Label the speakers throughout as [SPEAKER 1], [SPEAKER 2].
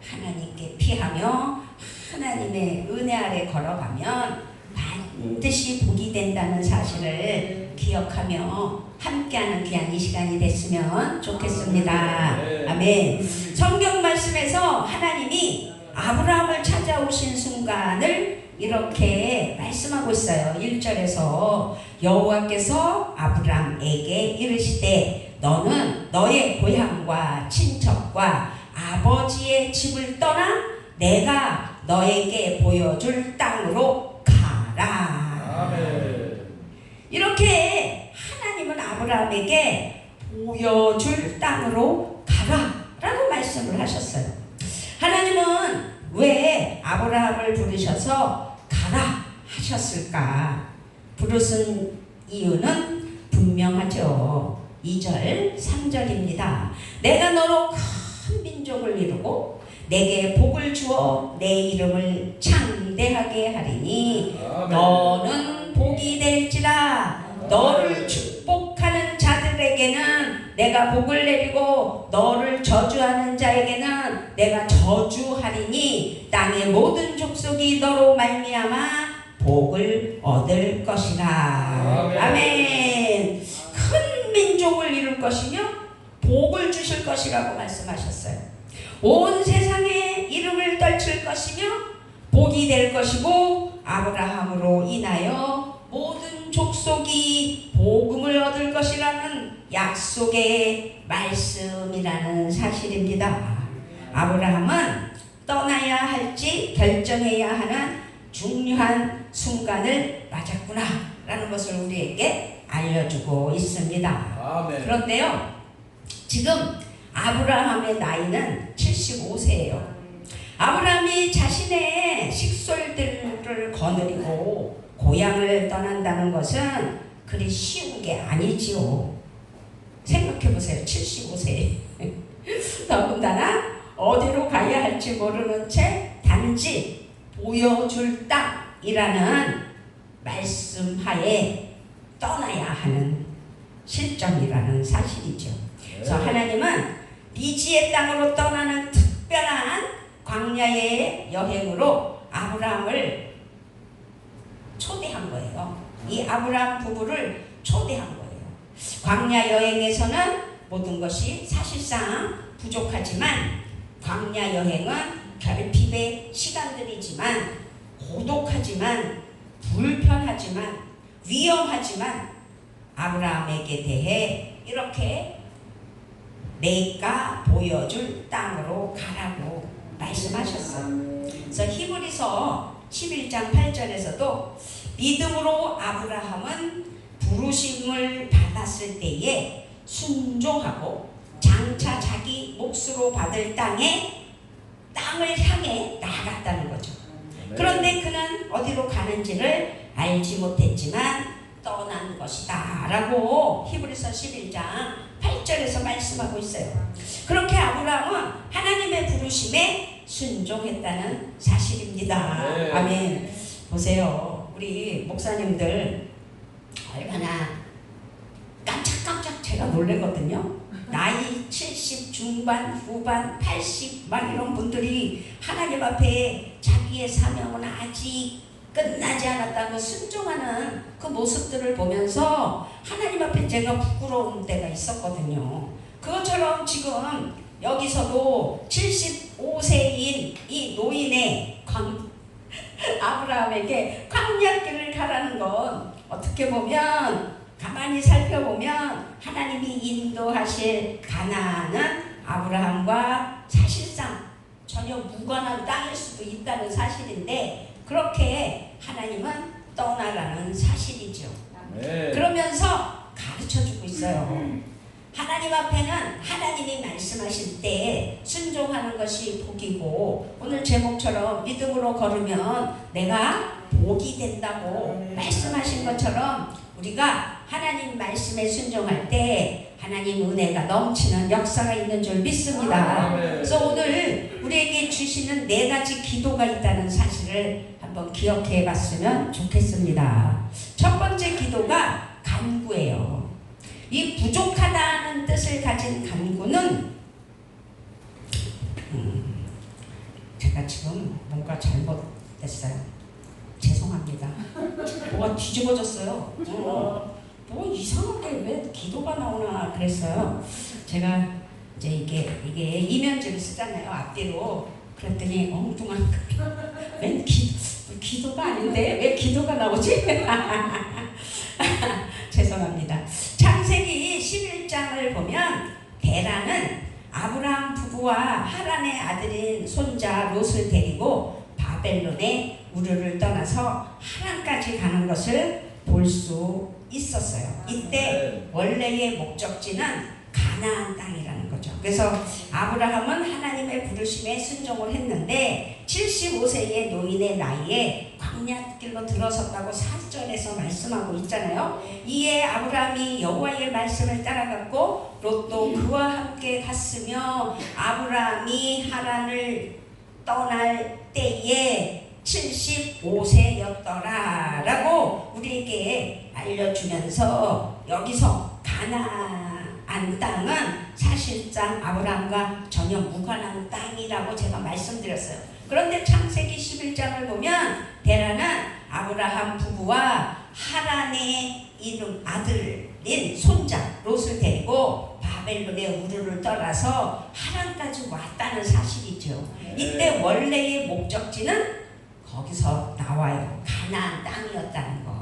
[SPEAKER 1] 하나님께 피하며 하나님의 은혜 아래 걸어가면 반드시 복이 된다는 사실을 기억하며 함께하는 귀한 이 시간이 됐으면 좋겠습니다. 아멘. 성경 말씀에서 하나님이 아브라함을 찾아오신 순간을 이렇게 말씀하고 있어요. 1절에서 여호와께서 아브라함에게 이르시되 너는 너의 고향과 친척과 아버지의 집을 떠나 내가 너에게 보여줄 땅으로 가라.
[SPEAKER 2] 아멘.
[SPEAKER 1] 이렇게 하나님은 아브라함에게 보여줄 땅으로 가라 라고 말씀을 하셨어요. 하나님은 왜 아브라함을 부르셔서 가라 하셨을까? 부르신 이유는 분명하죠. 2절 3절입니다. 내가 너로 큰 민족을 이루고 내게 복을 주어 내 이름을 창대하게 하리니 너는 복이 될지라. 너를 축복하는 자들에게는 내가 복을 내리고 너를 저주하는 자에게는 내가 저주하리니 땅의 모든 족속이 너로 말미암아 복을 얻을 것이라. 아멘. 큰 민족을 이룰 것이며 복을 주실 것이라고 말씀하셨어요. 온 세상에 이름을 떨칠 것이며 복이 될 것이고 아브라함으로 인하여 모든 족속이 복음을 얻을 것이라는 약속의 말씀이라는 사실입니다. 아브라함은 떠나야 할지 결정해야 하는 중요한 순간을 맞았구나 라는 것을 우리에게 알려주고 있습니다.
[SPEAKER 2] 아멘.
[SPEAKER 1] 그런데요, 지금 아브라함의 나이는 75세예요. 아브라함이 자신의 식솔들을 거느리고 고향을 떠난다는 것은 그리 쉬운 게 아니지요. 생각해보세요. 75세. 더군다나 어디로 가야 할지 모르는 채 단지 보여줄 땅이라는 말씀하에 떠나야 하는 실정이라는 사실이죠. 그래서 하나님은 미지의 땅으로 떠나는 특별한 광야의 여행으로 아브라함을 초대한 거예요. 이 아브라함 부부를 초대한 거예요. 광야 여행에서는 모든 것이 사실상 부족하지만 광야 여행은 결핍의 시간들이지만 고독하지만 불편하지만 위험하지만 아브라함에게 대해 이렇게 내가 보여줄 땅으로 가라고 말씀하셨어요. 그래서 히브리서 11장 8절에서도 믿음으로 아브라함은 부르심을 받았을 때에 순종하고 장차 자기 몫으로 받을 땅을 향해 나아갔다는 거죠. 그런데 그는 어디로 가는지를 알지 못했지만 떠난 것이다 라고 히브리서 11장 8절에서 말씀하고 있어요. 그렇게 아브라함은 하나님의 부르심에 순종했다는 사실입니다.
[SPEAKER 2] 네.
[SPEAKER 1] 아멘. 보세요. 우리 목사님들 얼마나 깜짝깜짝 제가 놀래거든요. 나이 70 중반, 후반, 80 막 이런 분들이 하나님 앞에 자기의 사명은 아직 끝나지 않았다고 순종하는 그 모습들을 보면서 하나님 앞에 제가 부끄러운 때가 있었거든요. 그것처럼 지금 여기서도 75세인 이 노인의 아브라함에게 광야길을 가라는 건 어떻게 보면 가만히 살펴보면 하나님이 인도하실 가나안은 아브라함과 사실상 전혀 무관한 땅일 수도 있다는 사실인데 그렇게 하나님은 떠나라는 사실이죠.
[SPEAKER 2] 네.
[SPEAKER 1] 그러면서 가르쳐주고 있어요. 하나님 앞에는 하나님이 말씀하실 때 순종하는 것이 복이고 오늘 제목처럼 믿음으로 걸으면 내가 복이 된다고 말씀하신 것처럼 우리가 하나님 말씀에 순종할 때 하나님 은혜가 넘치는 역사가 있는 줄 믿습니다. 그래서 오늘 우리에게 주시는 4가지 기도가 있다는 사실을 한번 기억해 봤으면 좋겠습니다. 첫 번째 기도가 간구예요. 이 부족하다는 뜻을 가진 간구는 제가 지금 뭔가 잘못됐어요. 죄송합니다. 뭐가 뒤집어졌어요. 뭐 이상하게 왜 기도가 나오나 그랬어요. 제가 이제 이게 이면지를 쓰잖아요. 앞뒤로. 그랬더니 엉뚱한 웬 기도가 아닌데 왜 기도가 나오지? 죄송합니다. 창세기 11장을 보면 데라는 아브라함 부부와 하란의 아들인 손자 롯을 데리고 바벨론의 우르를 떠나서 하란까지 가는 것을 볼 수 있었어요. 이때 원래의 목적지는 가나안 땅이라는 거죠. 그래서 아브라함은 하나님의 부르심에 순종을 했는데 75세의 노인의 나이에 광야길로 들어섰다고 4절에서 말씀하고 있잖아요. 이에 아브라함이 여호와의 말씀을 따라갔고 롯도 그와 함께 갔으며 아브라함이 하란을 떠날 때에 75세였더라 라고 우리에게 알려주면서 여기서 가나안 땅은 사실상 아브라함과 전혀 무관한 땅이라고 제가 말씀드렸어요. 그런데 창세기 11장을 보면 데라는 아브라함 부부와 하란의 이름 아들인 손자 롯을 데리고 바벨론의 우르를 떠나서 하란까지 왔다는 사실이죠. 이때 원래의 목적지는 거기서 나와요. 가나안 땅이었다는 거.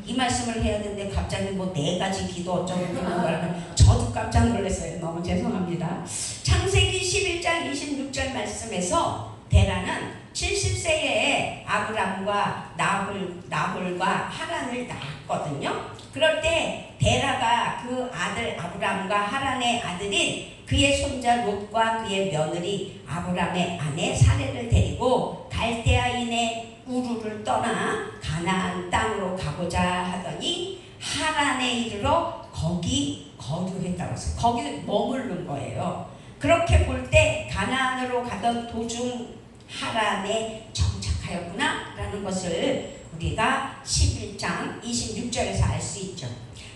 [SPEAKER 1] 이 말씀을 해야 되는데 갑자기 뭐 4가지 기도 어쩌고 그런 걸 저도 깜짝 놀랐어요. 너무 죄송합니다. 창세기 11장 26절 말씀에서 데라는 70세에 아브람과 나홀과 하란을 낳았거든요. 그럴 때 데라가 그 아들 아브람과 하란의 아들인 그의 손자 롯과 그의 며느리 아브람의 아내 사레를 데리고 갈대아인의 우르를 떠나 가나안 땅으로 가고자 하더니 하란에 이르러 거기 거주했다고 했어요. 거기 머무른 거예요. 그렇게 볼 때 가나안으로 가던 도중 하란에 정착하였구나 라는 것을 우리가 11장 26절에서 알 수 있죠.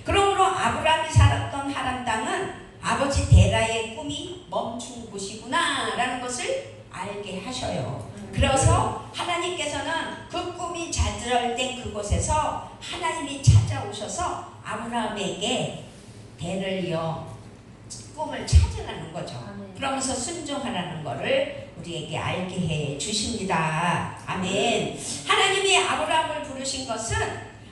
[SPEAKER 1] 그러므로 아브람이 살았던 하란 땅은 아버지 데라의 꿈이 멈춘 곳이구나 라는 것을 알게 하셔요. 그래서 하나님께서는 그 꿈이 좌절된 그곳에서 하나님이 찾아오셔서 아브라함에게 대를 이어 꿈을 찾으라는 거죠. 그러면서 순종하라는 것을 우리에게 알게 해 주십니다. 아멘. 하나님이 아브라함을 부르신 것은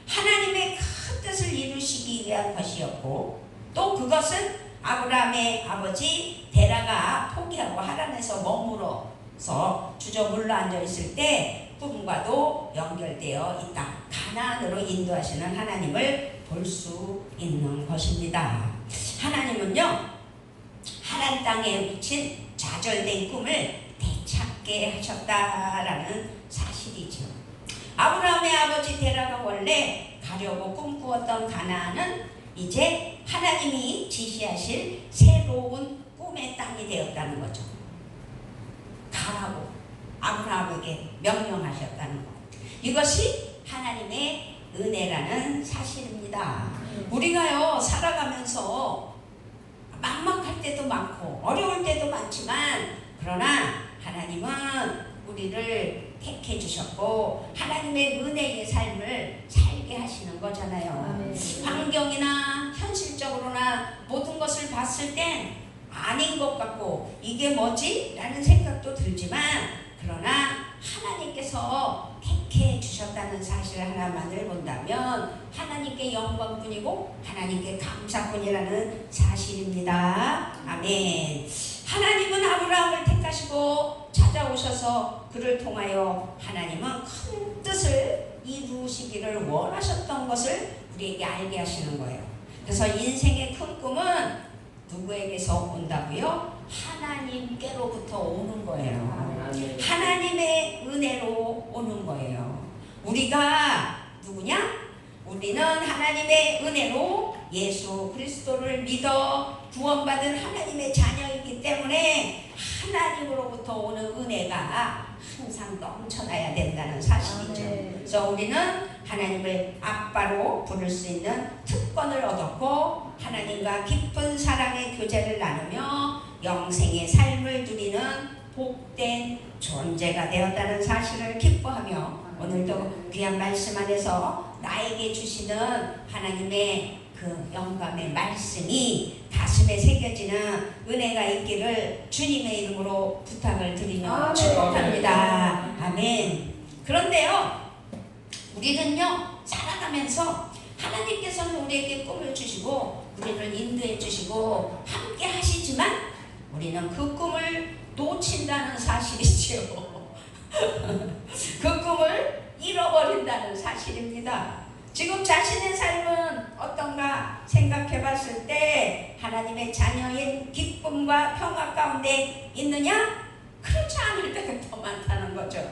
[SPEAKER 1] 하나님의 큰 뜻을 이루시기 위한 것이었고 또 그것은 아브라함의 아버지 데라가 포기하고 하란에서 머물어서 주저물러 앉아있을 때 꿈과도 연결되어 있다. 가나안으로 인도하시는 하나님을 볼 수 있는 것입니다. 하나님은요 하란 땅에 묻힌 좌절된 꿈을 되찾게 하셨다라는 사실이죠. 아브라함의 아버지 데라가 원래 가려고 꿈꾸었던 가나안은 이제 하나님이 지시하실 새로운 꿈의 땅이 되었다는 거죠. 가라고 아브라함에게 명령하셨다는 것. 이것이 하나님의 은혜라는 사실입니다. 우리가요 살아가면서 막막할 때도 많고 어려울 때도 많지만 그러나 하나님은 우리를 택해 주셨고 하나님의 은혜의 삶을 살게 하시는 거잖아요. 환경이나 현실적으로나 모든 것을 봤을 땐 아닌 것 같고 이게 뭐지? 라는 생각도 들지만 그러나 하나님께서 택해 주셨다는 사실 하나만을 본다면 하나님께 영광뿐이고 하나님께 감사뿐이라는 사실입니다. 아멘. 하나님은 아브라함을 택하시고 찾아오셔서 그를 통하여 하나님은 큰 뜻을 이루시기를 원하셨던 것을 우리에게 알게 하시는 거예요. 그래서 인생의 큰 꿈은 누구에게서 온다고요? 하나님께로부터 오는 거예요. 하나님의 은혜로 오는 거예요. 우리가 누구냐? 우리는 하나님의 은혜로 예수 그리스도를 믿어 구원받은 하나님의 자녀이기 때문에 하나님으로부터 오는 은혜가 항상 넘쳐나야 된다는 사실이죠. 그래서 우리는 하나님을 아빠로 부를 수 있는 특권을 얻었고 하나님과 깊은 사랑의 교제를 나누며 영생의 삶을 누리는 복된 존재가 되었다는 사실을 기뻐하며 오늘도 귀한 말씀 안에서 나에게 주시는 하나님의 그 영감의 말씀이 가슴에 새겨지는 은혜가 있기를 주님의 이름으로 부탁을 드리며 축복합니다. 아멘. 그런데요, 우리는요 살아가면서 하나님께서는 우리에게 꿈을 주시고 우리를 인도해 주시고 함께 하시지만 우리는 그 꿈을 놓친다는 사실이지요. 그 꿈을 잃어버린다는 사실입니다. 지금 자신의 삶은 어떤가 생각해 봤을 때 하나님의 자녀인 기쁨과 평화 가운데 있느냐? 그렇지 않을 때가 더 많다는 거죠.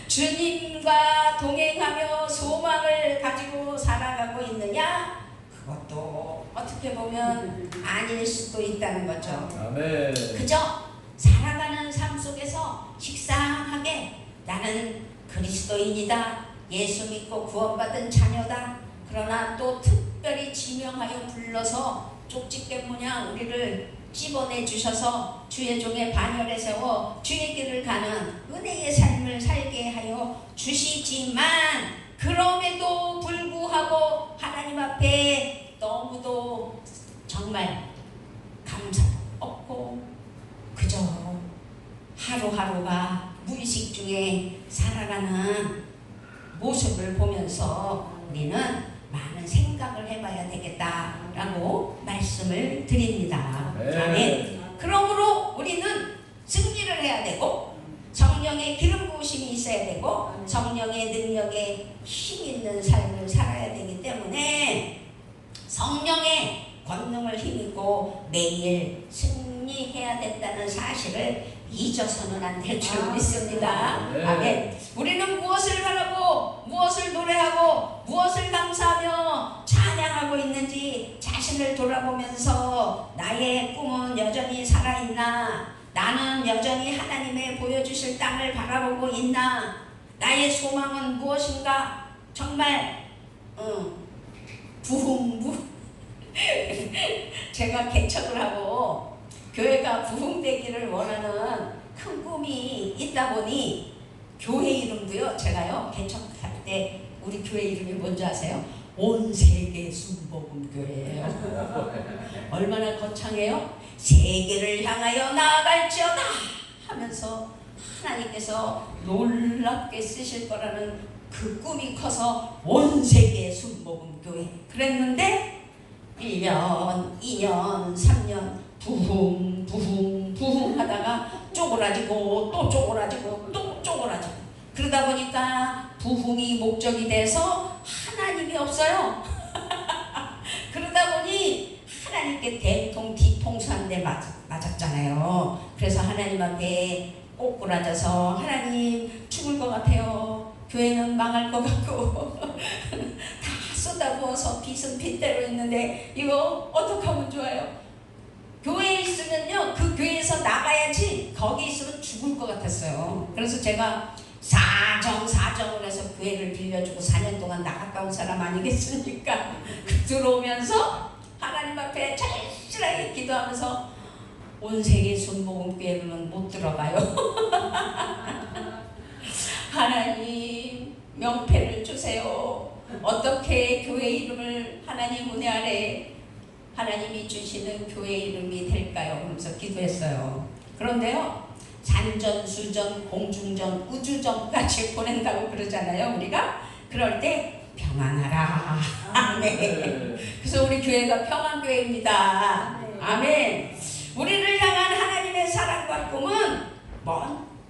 [SPEAKER 1] 주님과 동행하며 소망을 가지고 살아가고 있느냐? 그것도 어떻게 보면 아닐 수도 있다는 거죠.
[SPEAKER 2] 아멘.
[SPEAKER 1] 그저 살아가는 삶 속에서 식상하게 나는 그리스도인이다, 예수 믿고 구원받은 자녀다, 그러나 또 특별히 지명하여 불러서 쪽집게 모양 우리를 찝어내 주셔서 주의 종의 반열에 세워 주의 길을 가는 은혜의 삶을 살게 하여 주시지만 그럼에도 불구하고 하나님 앞에 너무도 정말 감사도 없고 그저 하루하루가 무의식 중에 살아가는 모습을 보면서 우리는 많은 생각을 해봐야 되겠다라고 말씀을 드립니다. 아멘. 그러므로 우리는 승리를 해야 되고 성령의 기름 부으심이 있어야 되고 성령의 능력에 힘 있는 삶을 살아야 되기 때문에 성령의 권능을 힘입고 매일 승리해야 된다는 사실을 잊어서는 안 될 줄 믿습니다. 아멘. 우리는 무엇을 바라고 무엇을 노래하고 무엇을 감사하며 찬양하고 있는지 자신을 돌아보면서 나의 꿈은 여전히 살아있나? 나는 여전히 하나님의 보여주실 땅을 바라보고 있나? 나의 소망은 무엇인가? 정말 부흥부 제가 개척을 하고 교회가 부흥되기를 원하는 큰 꿈이 있다 보니 교회 이름도요, 제가요 개척할 때 우리 교회 이름이 뭔지 아세요? 온 세계 순복음교회예요. 얼마나 거창해요? 세계를 향하여 나아갈지어다 하면서 하나님께서 놀랍게 쓰실 거라는 그 꿈이 커서 온 세계 순복음교회 그랬는데 1년, 2년, 3년 부흥 하다가 쪼그라지고 또 쪼그라지고 또 쪼그라지고 그러다 보니까 부흥이 목적이 돼서 하나님이 없어요. 그러다 보니 하나님께 대통 뒤통수 한 대 맞았잖아요. 그래서 하나님 앞에 꼬꾸라져서 하나님 죽을 것 같아요. 교회는 망할 것 같고 다 쏟아부어서 빚은 빚대로 있는데 이거 어떻게 하면 좋아요? 교회에 있으면요 그 교회에서 나가야지 거기 있으면 죽을 것 같았어요. 그래서 제가 사정을 해서 교회를 빌려주고 4년 동안 나갔다 온 사람 아니겠습니까? 들어오면서 하나님 앞에 절실하게 기도하면서 온 세계 순복음교회로는 못 들어가요. 하나님 명패를 주세요. 어떻게 교회 이름을 하나님 은혜 아래 하나님이 주시는 교회 이름이 될까요? 그러면서 기도했어요. 그런데요 산전, 수전, 공중전, 우주전까지 보낸다고 그러잖아요 우리가. 그럴 때 평안하라. 아멘. 그래서 우리 교회가 평안교회입니다. 아멘. 우리를 향한 하나님의 사랑과 꿈은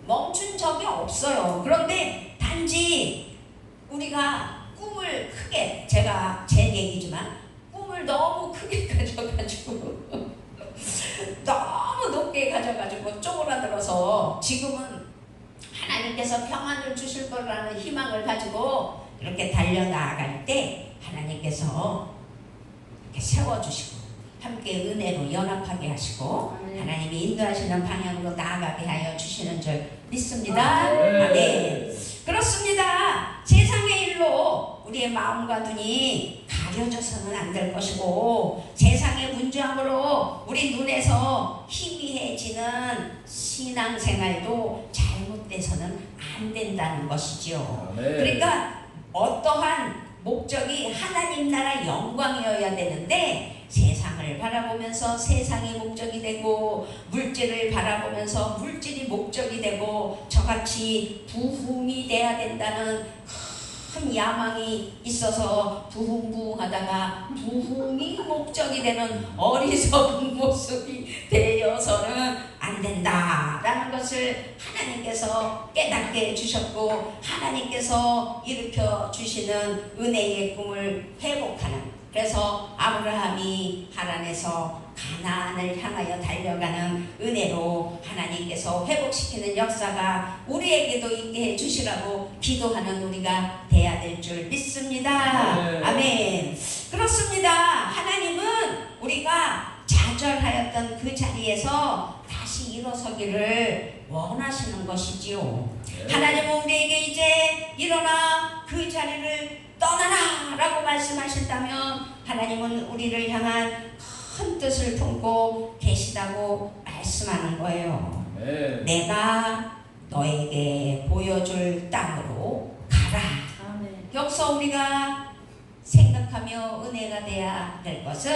[SPEAKER 1] 멈춘 적이 없어요. 그런데 단지 우리가 꿈을 크게, 제가 제 얘기지만 꿈을 너무 크게 가져가지고 너무 높게 가져가지고 쪼그라들어서 지금은 하나님께서 평안을 주실 거라는 희망을 가지고 이렇게 달려나갈 때 하나님께서 이렇게 세워주시고 함께 은혜로 연합하게 하시고 하나님이 인도하시는 방향으로 나아가게 하여 주시는 줄 믿습니다. 아멘. 그렇습니다. 세상의 일로 우리의 마음과 눈이 가려 가려져서는 안 될 것이고 세상의 문제함으로 우리 눈에서 희미해지는 신앙생활도 잘못돼서는 안 된다는 것이지요. 그러니까 어떠한 목적이 하나님 나라 영광이어야 되는데 세상을 바라보면서 세상이 목적이 되고 물질을 바라보면서 물질이 목적이 되고 저같이 부흥이 돼야 된다는 큰 야망이 있어서 부흥부흥하다가 부흥이 목적이 되는 어리석은 모습이 되어서는 안 된다라는 것을 하나님께서 깨닫게 해주셨고 하나님께서 일으켜 주시는 은혜의 꿈을 회복하는, 그래서 아브라함이 하란에서 가나안을 향하여 달려가는 은혜로 하나님께서 회복시키는 역사가 우리에게도 있게 해주시라고 기도하는 우리가 돼야 될 줄 믿습니다. 네. 아멘. 그렇습니다. 하나님은 우리가 좌절하였던 그 자리에서 다시 일어서기를 원하시는 것이지요. 네. 하나님은 우리에게 이제 일어나 그 자리를 떠나라 라고 말씀하신다면 하나님은 우리를 향한 큰 뜻을 품고 계시다고 말씀하는 거예요. 네. 내가 너에게 보여줄 땅으로 가라. 여기서 우리가 생각하며 은혜가 돼야 될 것은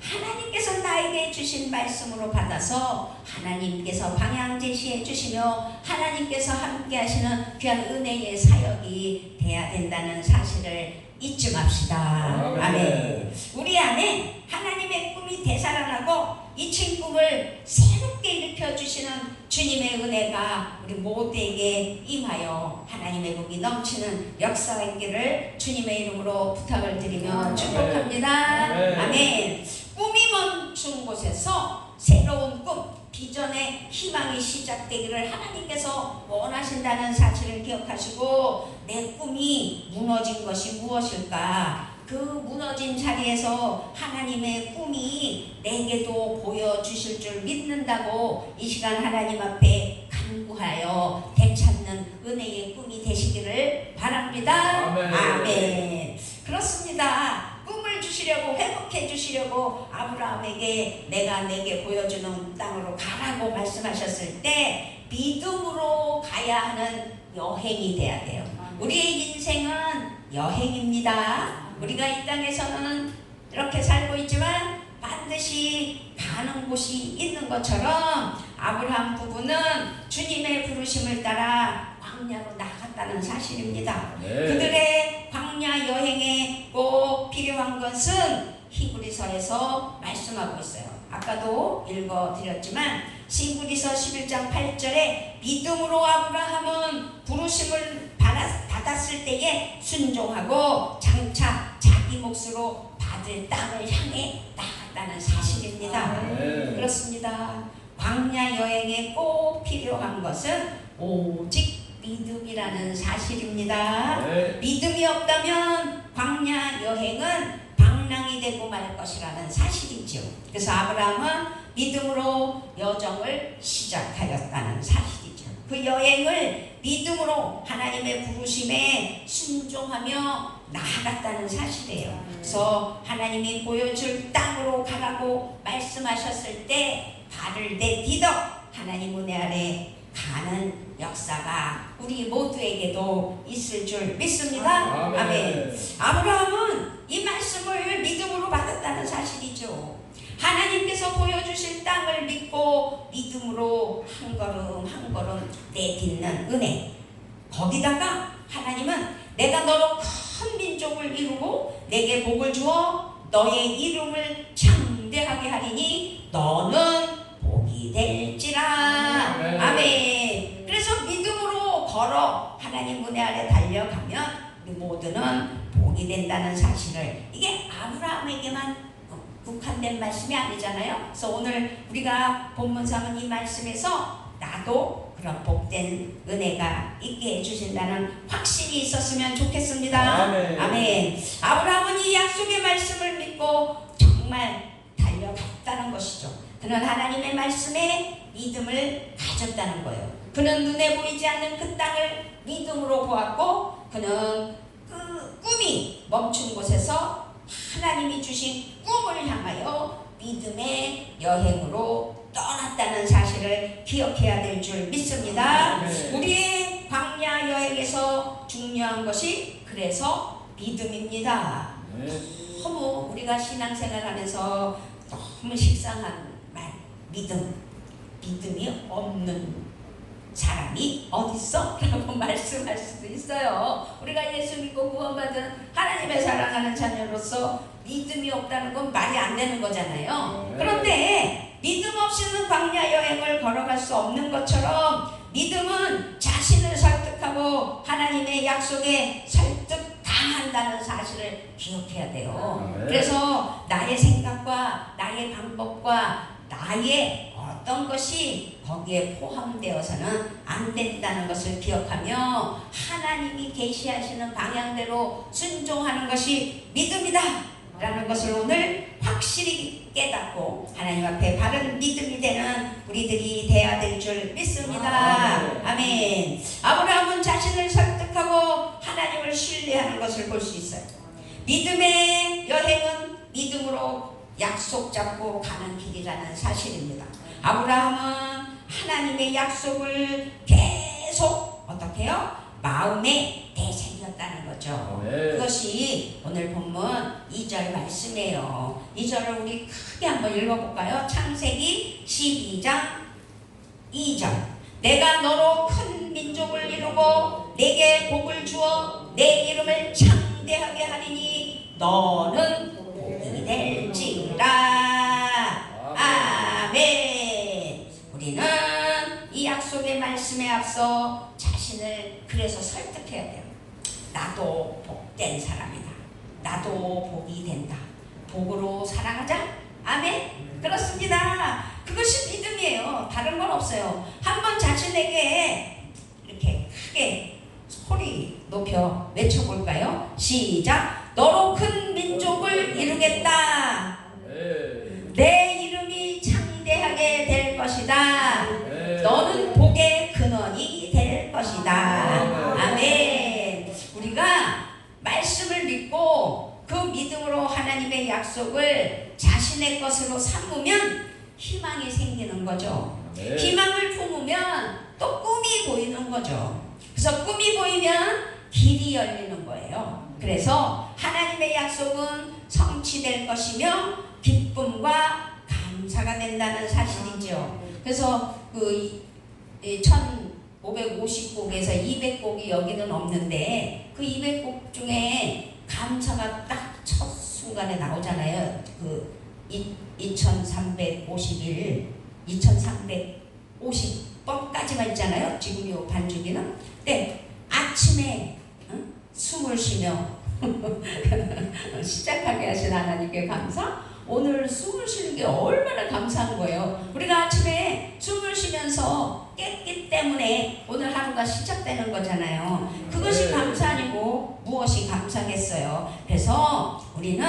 [SPEAKER 1] 하나님께서 나에게 주신 말씀으로 받아서 하나님께서 방향 제시해 주시며 하나님께서 함께 하시는 귀한 은혜의 사역이 돼야 된다는 사실을 잊지 맙시다. 아멘. 우리 안에 하나님의 꿈이 되살아나고 잊힌 꿈을 새롭게 일으켜 주시는 주님의 은혜가 우리 모두에게 임하여 하나님의 복이 넘치는 역사가 있기를 주님의 이름으로 부탁을 드리며 축복합니다. 아멘. 꿈이 멈춘 곳에서 새로운 꿈, 비전의 희망이 시작되기를 하나님께서 원하신다는 사실을 기억하시고 내 꿈이 무너진 것이 무엇일까? 그 무너진 자리에서 하나님의 꿈이 내게도 보여주실 줄 믿는다고 이 시간 하나님 앞에 간구하여 되찾는 은혜의 꿈이 되시기를 바랍니다. 아멘. 아멘. 그렇습니다. 꿈을 주시려고 회복해 주시려고 아브라함에게 내게 보여주는 땅으로 가라고 말씀하셨을 때 믿음으로 가야 하는 여행이 돼야 돼요. 우리의 인생은 여행입니다. 우리가 이 땅에서는 이렇게 살고 있지만 반드시 가는 곳이 있는 것처럼 아브라함 부부는 주님의 부르심을 따라 광야로 나갔다는 사실입니다. 네. 그들의 광야 여행에 꼭 필요한 것은 히브리서에서 말씀하고 있어요. 아까도 읽어드렸지만 히브리서 11장 8절에 믿음으로 아브라함은 부르심을 받았을 때에 순종하고 장차 자기 몫으로 받을 땅을 향해 나갔다는 사실입니다. 네. 그렇습니다. 광야 여행에 꼭 필요한 것은 오직 믿음이라는 사실입니다. 네. 믿음이 없다면 광야 여행은 방랑이 되고 말 것이라는 사실이죠. 그래서 아브라함은 믿음으로 여정을 시작하였다는 사실이죠. 그 여행을 믿음으로 하나님의 부르심에 순종하며 나아갔다는 사실이에요. 그래서 하나님이 보여줄 땅으로 가라고 말씀하셨을 때 발을 내디뎌 하나님 은혜 아래 가는 역사가 우리 모두에게도 있을 줄 믿습니다. 아멘. 아멘. 아브라함은 이 말씀을 믿음으로 받았다는 사실이죠. 하나님께서 보여주실 땅을 믿고 믿음으로 한 걸음 한 걸음 내딛는 은혜. 거기다가 하나님은 내가 너로 큰 민족을 이루고 내게 복을 주어 너의 이름을 창대하게 하리니 너는 복이 될지라. 아멘. 아멘. 그래서 믿음으로 걸어 하나님 은혜 아래 달려가면 우리 모두는 복이 된다는 사실을, 이게 아브라함에게만 국한된 말씀이 아니잖아요. 그래서 오늘 우리가 본문상은 이 말씀에서 나도 그런 복된 은혜가 있게 해주신다는 확신이 있었으면 좋겠습니다. 아멘. 아멘. 아브라함은 이 약속의 말씀을 믿고 정말 달려갔다는 것이죠. 그는 하나님의 말씀에 믿음을 가졌다는 거예요. 그는 눈에 보이지 않는 그 땅을 믿음으로 보았고 그는 그 꿈이 멈춘 곳에서 하나님이 주신 꿈을 향하여 믿음의 여행으로 떠났다는 사실을 기억해야 될 줄 믿습니다. 우리의 광야 여행에서 중요한 것이 그래서 믿음입니다. 너무 우리가 신앙생활하면서 너무 식상한 말, 믿음이 없는 사람이 어딨어? 라고 말씀할 수도 있어요. 우리가 예수 믿고 구원받은 하나님의 사랑하는 자녀로서 믿음이 없다는 건 말이 안 되는 거잖아요. 그런데 믿음 없이는 광야 여행을 걸어갈 수 없는 것처럼 믿음은 자신을 설득하고 하나님의 약속에 설득당한다는 사실을 기억해야 돼요. 그래서 나의 생각과 나의 방법과 나의 어떤 것이 거기에 포함되어서는 안 된다는 것을 기억하며 하나님이 계시하시는 방향대로 순종하는 것이 믿음이다 라는 것을 오늘 확실히 깨닫고 하나님 앞에 바른 믿음이 되는 우리들이 되어야 될 줄 믿습니다. 아멘. 아브라함은 자신을 설득하고 하나님을 신뢰하는 것을 볼 수 있어요. 믿음의 여행은 믿음으로 약속 잡고 가는 길이라는 사실입니다. 아브라함은 하나님의 약속을 계속 어떻게 해요? 마음에 되새겼다는 거죠. 그것이 오늘 본문 2절 말씀이에요. 2절을 우리 크게 한번 읽어볼까요? 창세기 12장 2절. 내가 너로 큰 민족을 이루고 내게 복을 주어 내 이름을 창대하게 하리니 너는 복이 될지라. 아멘. 우리는 이 약속의 말씀에 앞서 자신을 그래서 설득해야 돼요. 나도 복된 사람이다. 나도 복이 된다. 복으로 살아가자. 아멘. 그렇습니다. 그것이 믿음이에요. 다른 건 없어요. 한번 자신에게 이렇게 크게 소리 높여 외쳐볼까요? 시작. 너로 큰 민족을 이루겠다. 내 이름이 창대하게 될 것이다. 너는 복의 근원이 될 것이다. 아멘. 우리가 말씀을 믿고 그 믿음으로 하나님의 약속을 자신의 것으로 삼으면 희망이 생기는 거죠. 희망을 품으면 또 꿈이 보이는 거죠. 그래서 꿈이 보이면 길이 열리는 거예요. 그래서 하나님의 약속은 성취될 것이며 기쁨과 감사가 된다는 사실이죠. 그래서 그 1550곡에서 200곡이 여기는 없는데 그 200곡 중에 감사가 딱 첫 순간에 나오잖아요. 그 2350번까지만 있잖아요. 지금 요 반주기는. 네, 아침에 숨을 쉬며 시작하게 하신 하나님께 감사. 오늘 숨을 쉬는 게 얼마나 감사한 거예요. 우리가 아침에 숨을 쉬면서 깼기 때문에 오늘 하루가 시작되는 거잖아요. 그것이 감사 아니고 무엇이 감사겠어요. 그래서 우리는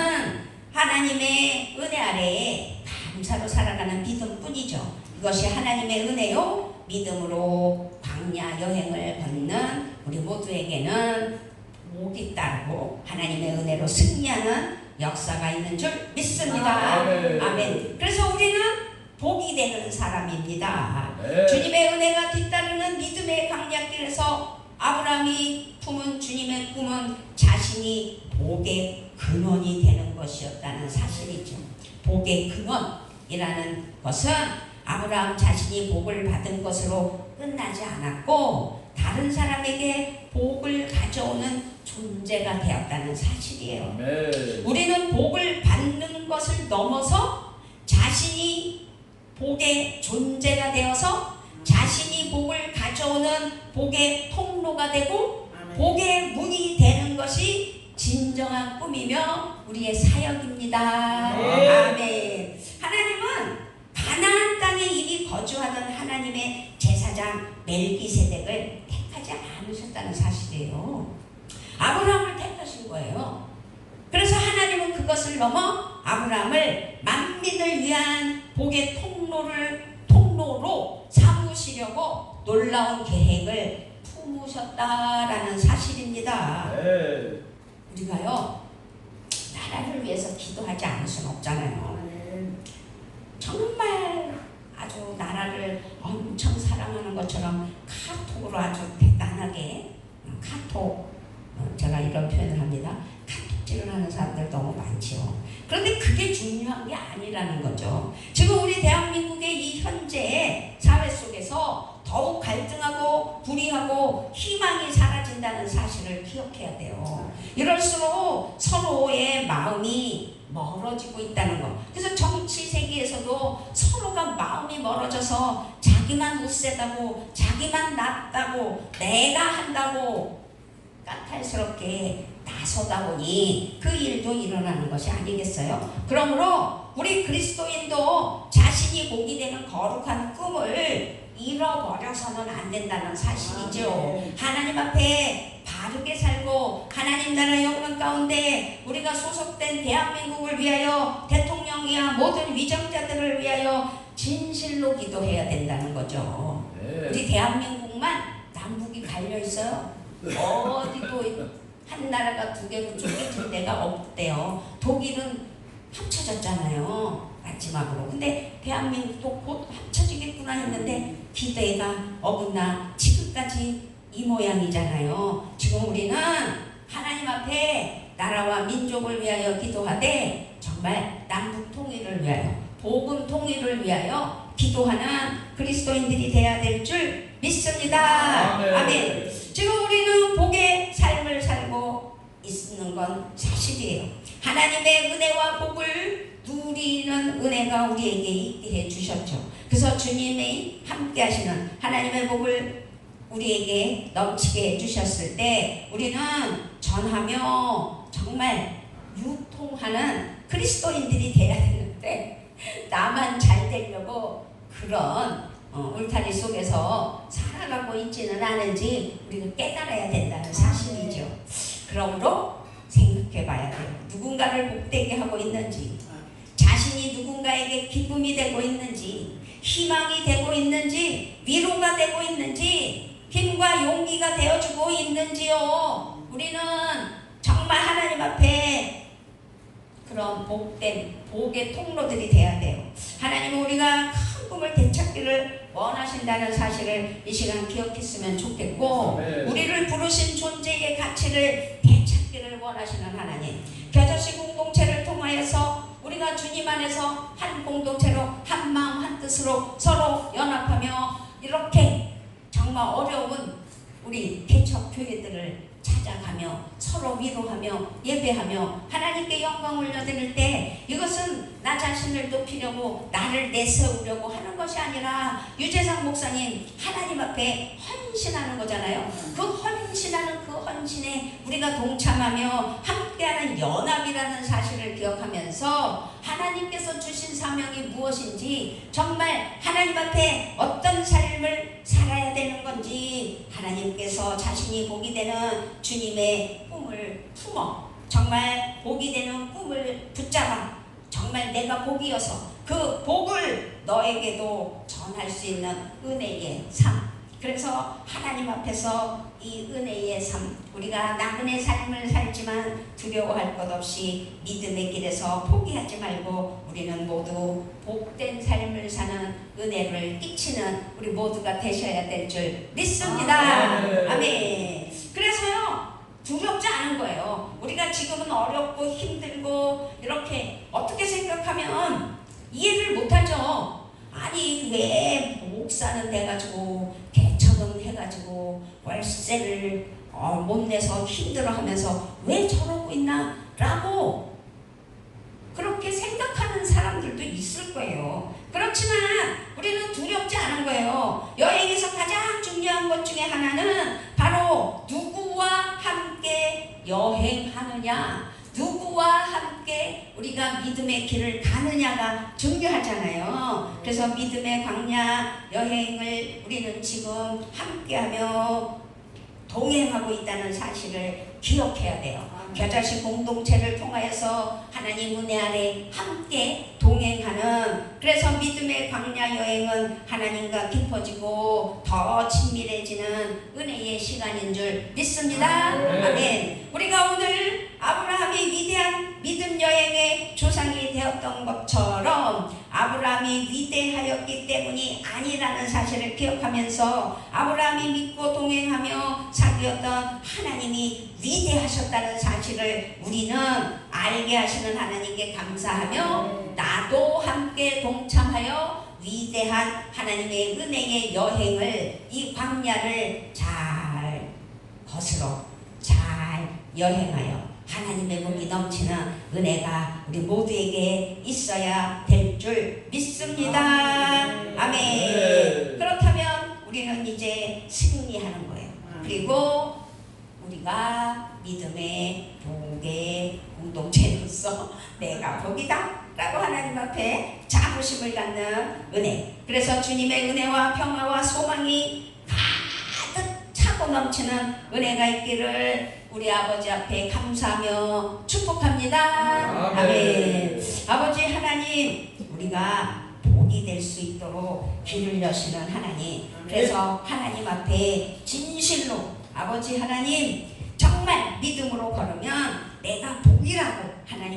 [SPEAKER 1] 하나님의 은혜 아래에 감사로 살아가는 믿음뿐이죠. 이것이 하나님의 은혜요. 믿음으로 광야 여행을 걷는 우리 모두에게는 복이 따르고 하나님의 은혜로 승리하는 역사가 있는 줄 믿습니다. 아멘. 그래서 우리는 복이 되는 사람입니다. 주님의 은혜가 뒤따르는 믿음의 광야길에서 아브라함이 품은 주님의 꿈은 자신이 복의 근원이 되는 것이었다는 사실이죠. 복의 근원이라는 것은 아브라함 자신이 복을 받은 것으로 끝나지 않았고 다른 사람에게 복을 가져오는 존재가 되었다는 사실이에요. 우리는 복을 받는 것을 넘어서 자신이 복의 존재가 되어서 자신이 복을 가져오는 복의 통로가 되고 복의 문이 되는 것이 진정한 꿈이며 우리의 사역입니다. 아멘. 하나님은 가나안 땅에 이미 거주하던 하나님의 제사장 멜기세덱을 택하지 않으셨다는 사실이에요. 아브라함을 택하신 거예요. 그래서 하나님은 그것을 넘어 아브라함을 만민을 위한 복의 통로로 삼으시려고 놀라운 계획을 품으셨다라는 사실입니다. 우리가요, 나라를 위해서 기도하지 않을 수는 없잖아요. 정말 아주 나라를 엄청 사랑하는 것처럼 카톡으로 아주 대단하게 카톡, 제가 이런 표현을 합니다. 카톡질을 하는 사람들 너무 많죠. 그런데 그게 중요한 게 아니라는 거죠. 지금 우리 대한민국의 이 현재 사회 속에서 더욱 갈등하고 불의하고 희망이 사라진다는 사실을 기억해야 돼요. 이럴수록 서로의 마음이 멀어지고 있다는 거. 그래서 정치 세계에서도 서로가 마음이 멀어져서 자기만 웃세다고, 자기만 낫다고, 내가 한다고 까탈스럽게 나서다 보니 그 일도 일어나는 것이 아니겠어요? 그러므로 우리 그리스도인도 자신이 복이 되는 거룩한 꿈을 잃어버려서는 안 된다는 사실이죠. 하나님 앞에 바르게 살고 하나님 나라 영광 가운데 우리가 소속된 대한민국을 위하여, 대통령이야 모든 위정자들을 위하여 진실로 기도해야 된다는 거죠. 우리 대한민국만 남북이 갈려 있어요. 어디도 한 나라가 두 개로 쪼개진 데가 없대요. 독일은 합쳐졌잖아요, 마지막으로. 근데 대한민국도 곧 합쳐지겠구나 했는데 기대가 어긋나 지금까지 이 모양이잖아요. 지금 우리는 하나님 앞에 나라와 민족을 위하여 기도하되 정말 남북 통일을 위하여, 복음 통일을 위하여 기도하는 그리스도인들이 되어야 될 줄 믿습니다. 아멘. 아멘. 지금 우리는 복의 삶을 살고 있는 건 사실이에요. 하나님의 은혜와 복을 누리는 은혜가 우리에게 있게 해주셨죠. 그래서 주님이 함께 하시는 하나님의 복을 우리에게 넘치게 해주셨을 때 우리는 전하며 정말 유통하는 그리스도인들이 돼야 되는데, 나만 잘 되려고 그런 울타리 속에서 살아가고 있지는 않은지 우리가 깨달아야 된다는 사실이죠. 그러므로 생각해 봐야 돼요. 누군가를 복되게 하고 있는지, 자신이 누군가에게 기쁨이 되고 있는지, 희망이 되고 있는지, 위로가 되고 있는지, 힘과 용기가 되어주고 있는지요. 우리는 정말 하나님 앞에 그런 복된 복의 통로들이 돼야 돼요. 하나님은 우리가 큰 꿈을 되찾기를 원하신다는 사실을 이 시간 기억했으면 좋겠고, 우리를 부르신 존재의 가치를 되찾기를 원하시는 하나님, 겨자씨 공동체를 통하여서 우리가 주님 안에서 한 공동체로 한 마음 한 뜻으로 서로 연합하며 이렇게 정말 어려운 우리 개척 교회들을 찾아가며 서로 위로하며 예배하며 하나님께 영광 올려드릴 때, 이것은 나 자신을 높이려고 나를 내세우려고 하는 것이 아니라 유재상 목사님 하나님 앞에 헌신하는 거잖아요. 그 헌신하는 그 헌신에 우리가 동참하며 함께하는 연합이라는 사실을 기억하면서 하나님께서 주신 사명이 무엇인지, 정말 하나님 앞에 어떤 삶을 살아야 되는 건지, 하나님께서 자신이 복이 되는 주님의 꿈을 품어 정말 복이 되는 꿈을 붙잡아 정말 내가 복이어서 그 복을 너에게도 전할 수 있는 은혜의 삶. 그래서 하나님 앞에서 이 은혜의 삶, 우리가 나그네 삶을 살지만 두려워할 것 없이 믿음의 길에서 포기하지 말고 우리는 모두 복된 삶을 사는 은혜를 끼치는 우리 모두가 되셔야 될 줄 믿습니다. 아멘. 그래서요, 두렵지 않은 거예요. 우리가 지금은 어렵고 힘들고 이렇게 어떻게 생각하면 이해를 못하죠. 아니 왜 목사는 돼가지고 개척은 해가지고 월세를 못 내서 힘들어하면서 왜 저러고 있나 라고 그렇게 생각하는 사람들도 있을 거예요. 그렇지만 우리는 두렵지 않은 거예요. 여행에서 가장 중요한 것 중에 하나는 바로 누구와 함께 여행하느냐, 누구와 함께 우리가 믿음의 길을 가느냐가 중요하잖아요. 그래서 믿음의 광야 여행을 우리는 지금 함께하며 동행하고 있다는 사실을 기억해야 돼요. 겨자씨 공동체를 통하여서 하나님 은혜 아래 함께 동행하는, 그래서 믿음의 광야 여행은 하나님과 깊어지고 더 친밀해지는 은혜의 시간인 줄 믿습니다. 아멘. 우리가 오늘 아브라함의 위대한 믿음 여행의 조상이 되었던 것처럼 아브라함이 위대하였기 때문이 아니라는 사실을 기억하면서 아브라함이 믿고 동행하며 사귀었던 하나님이 위대하셨다는 사실을 우리는 알게 하시는 하나님께 감사하며 나도 함께 동참하여 위대한 하나님의 은혜의 여행을 이 광야를 잘 거스러 잘 여행하여 하나님의 복이 넘치는 은혜가 우리 모두에게 있어야 될 줄 믿습니다. 아멘. 그렇다면 우리는 이제 승리하는 거예요. 그리고 우리가 믿음의 복의 공동체로서 내가 복이다 라고 하나님 앞에 자부심을 갖는 은혜. 그래서 주님의 은혜와 평화와 소망이 가득 차고 넘치는 은혜가 있기를 우리 아버지 앞에 감사하며 축복합니다. 아멘. 아버지 하나님, 우리가 복이 될 수 있도록 길을 여시는 하나님, 그래서 하나님 앞에 진실로 아버지 하나님 정말 믿음으로 걸으면 내가 복이라고